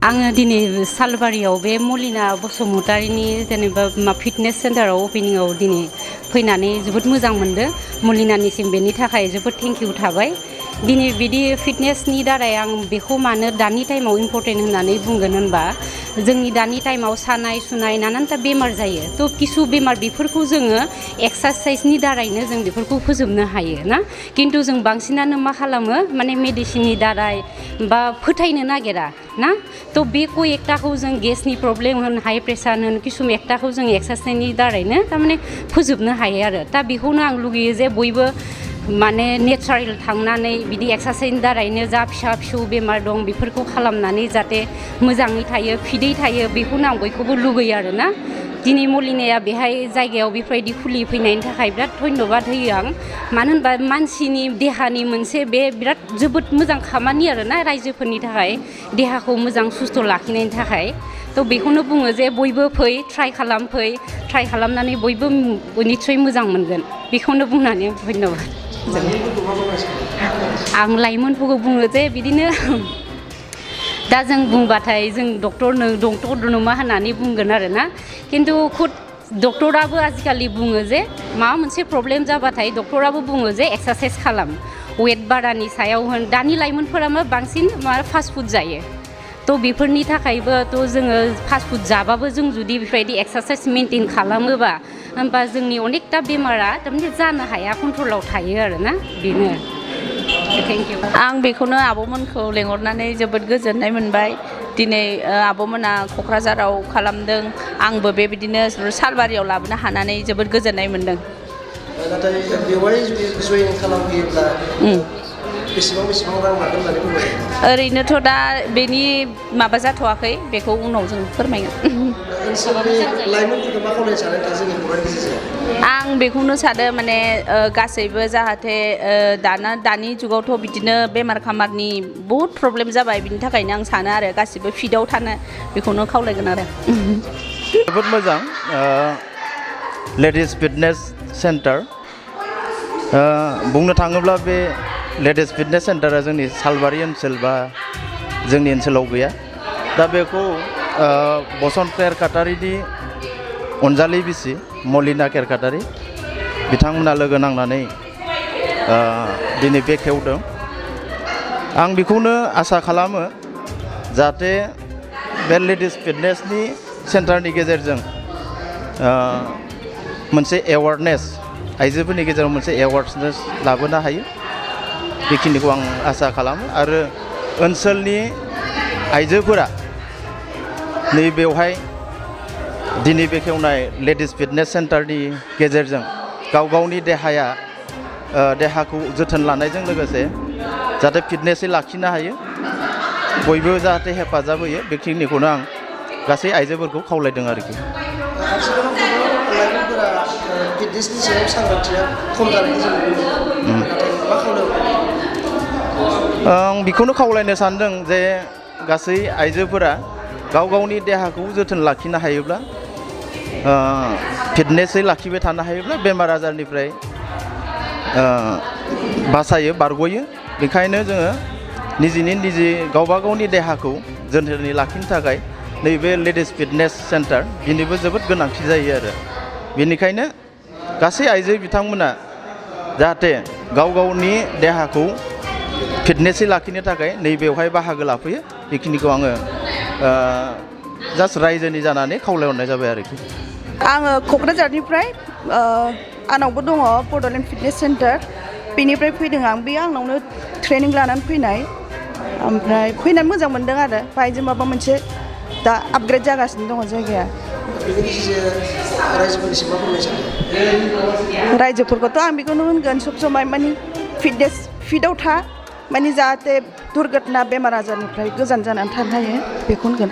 आङो दिनै सालबारियाव बे मलिना बसुमतारीनि जेनेबा फिटनेस सेन्टाराव अपेनिंआव दिनै फैनानै जोबोद मोजां मोनदों। मलिनानिसिम बेनि थाखाय जोबोद थेंक इउ थाबाय। दिनै बिदि फिटनेसनि दारै आं बेखौ मानो दानि टाइमाव इम्परटेन्ट होननानै बुंगोन होनबा जोंनि दानि टाइमाव सानाय सुनाय नानानथा बेमार जायो। थ' किसु बेमार बेफोरखौ जोङो एक्सारसाइसनि दारैनो जों बेफोरखौ फोजोबनो हायो ना। खिन्थु जों बांसिनानो मा खालामो माने मेडिसिननि दारै बा फोथायनो नागिरा ना। थ' बे एकटाखौ जों गेसनि प्रब्लेम होन हाई प्रेसार होन किसुम एकटाखौ जों एक्सारसाइसनि दारैनो थारमाने फोजोबनो हायो आरो। दा बेखौनो आं लुगैयो जे बयबो माने नेचारेल थांनानै बिदि एक्सारसाइसनि दारैनो जा फिसा फिसौ बेमार दं बेफोरखौ खालामनानै जाहाथे मोजाङै थायो फिदै थायो बेखौनो आं बयखौबो लुगैयो आरो ना। दिनै मलिनाया बेहाय जायगायाव बेफोरबायदि खुलिफैनायनि थाखाय बिराद धन्यबाद होयो आं। मानो होनबा मानसिनि देहानि मोनसे बे बिराद जोबोद मोजां खामानि आरोना रायजोफोरनि थाखाय देहाखौ मोजां सुस्थ' लाखिनायनि थाखाय। थ' बेखौनो बुङो जे बयबो फै ट्राइ खालामनानै बयबो निस्सय मोजां मोनगोन बेखौनो बुंनानै धन्यबाद। आं लाइमोनफोरखौ बुङो जे बिदिनो दा जों बुंबाथाय जों डक्टर नमा होननानै बुंगोन आरो ना। खिन्थु खुद डक्टराबो आजिखालि बुङो जे माबा मोनसे प्रब्लेम जाबाथाय डक्टराबो बुङो जे एक्सारसाइस खालाम। वेट बारानि सायाव होन दानि लाइमोनफोरा बांसिन फास्ट फुड जायो। थ' बेफोरनि थाखायबो जोङो फास्ट फुड जाबाबो जों जुदि बेफोरबायदि एक्सारसाइस मेनटेन खालामोबा होमबा जोंनि अनेकथा बेमारा थारमाने जानो हाया कन्ट्रलाव थायो आरो ना बेनो। Thank you. आं बेखौनो आब'मोनखौ लेंहरनानै जोबोद गोजोननाय मोनबाय। दिनै आब'मोना क'क्राझाराव खालामदों आंबो बेबायदिनो सालबारियाव लाबोनो हानानै जोबोद गोजोननाय मोनदों। नाथाय बेवहाय जुदि जयेन खालामफैयोब्ला बेसेबां रां लागोन होननानै बुंबाय? ओरैनोथ' दा बेनि माबा जाथ'वाखै बेखौ उनाव जों फोरमायगोन। ओनसोलनि लाइमोनफोरखौ मा खावलायनो सानो दा जोंनि खौरांनि गेजेरजों? आं बेखौनो सानो माने गासैबो जाहाथे दानि जुगावथ' बिदिनो बेमार खामारनि बहुद प्रब्लेम जाबाय बिनि थाखायनो आं सानो आरो गासिबो फिटआव थानो बेखौनो खावलायगोन आरो। जोबोद मोजां लेडिस फिटनेस सेन्टार। बुंनो थाङोब्ला बे लेडिस फिटनेस सेन्टारा जोंनि सालबारि ओनसोल बा जोंनि ओनसोलाव गैया। दा बेखौ बसन्त केरकाटारिनि अनजालि बिसि मलिना केरकाटारि बिथांमोना लोगो नांनानै दिनै बेखेवदों। आं बेखौनो आसा खालामो जाहाथे बे लेडिस फिटनेसनि सेन्टारनि गेजेरजों मोनसे एवारनेस आइजोफोरनि गेजेराव मोनसे एवारनेस लाबोनो हायो बेखिनिखौ आं आसा खालामो। आरो ओनसोलनि आइजोफोरा नैबेवहाय दिनै बेखेवनाय लेडिस फिटनेस सेन्टारनि गेजेरजों गाव गावनि देहाखौ जोथोन लानायजों लोगोसे जाहाथे फिटनेसै लाखिनो हायो बयबो जाहाथे हेफाजाब होयो बेखिनिखौनो आं गासै आइजोफोरखौ खावलायदों आरोखि। लाइमोनफोरा फिटनेसनि सायाव सांग्रांथिया खम जानायखौ जों नुनो मोनो। नाथाय मा खावलायनो? आं बेखौनो खावलायनो सानदों जे गासै आइजोफोरा गाव गावनि देहाखौ जोथोन लाखिनो हायोब्ला फिटनेसै लाखिबाय थानो हायोब्ला बेमार आजारनिफ्राय बारग'यो। बेखायनो जोङो निजे गावबा गावनि देहाखौ जोथोनै लाखिनो थाखाय नैबे लेडिस फिटनेस सेन्टार बिनिबो जोबोद गोनांथि जायो आरो। बेनिखायनो गासै आइजो बिथांमोना जाहाथे गाव गावनि देहाखौ फिटनेसै लाखिनो थाखाय नैबेवहाय बाहागो लाफैयो बेखिनिखौ आङो जास्ट रायजोनि जानानै खावलायहरनाय जाबाय आरोखि। आङो क'क्राझारनिफ्राय आंनावबो दङ बड'लेण्ड फिटनेस सेन्टार बेनिफ्राय फैदों आं। बे आंनावनो ट्रेनिं लानानै फैनाय ओमफ्राय फैनानै मोजां मोनदों आरो बाहायजों माबा मोनसे दा आपग्रेड जागासिनो दङ जायगाया। रायजोफोरखौथ' आं बेखौनो होनगोन सब समाय माने फिटआव था माने जाहाथे दुर्घटना बेमार आजारनिफ्राय गोजान जानानै थानो हायो बेखौ होनगोन।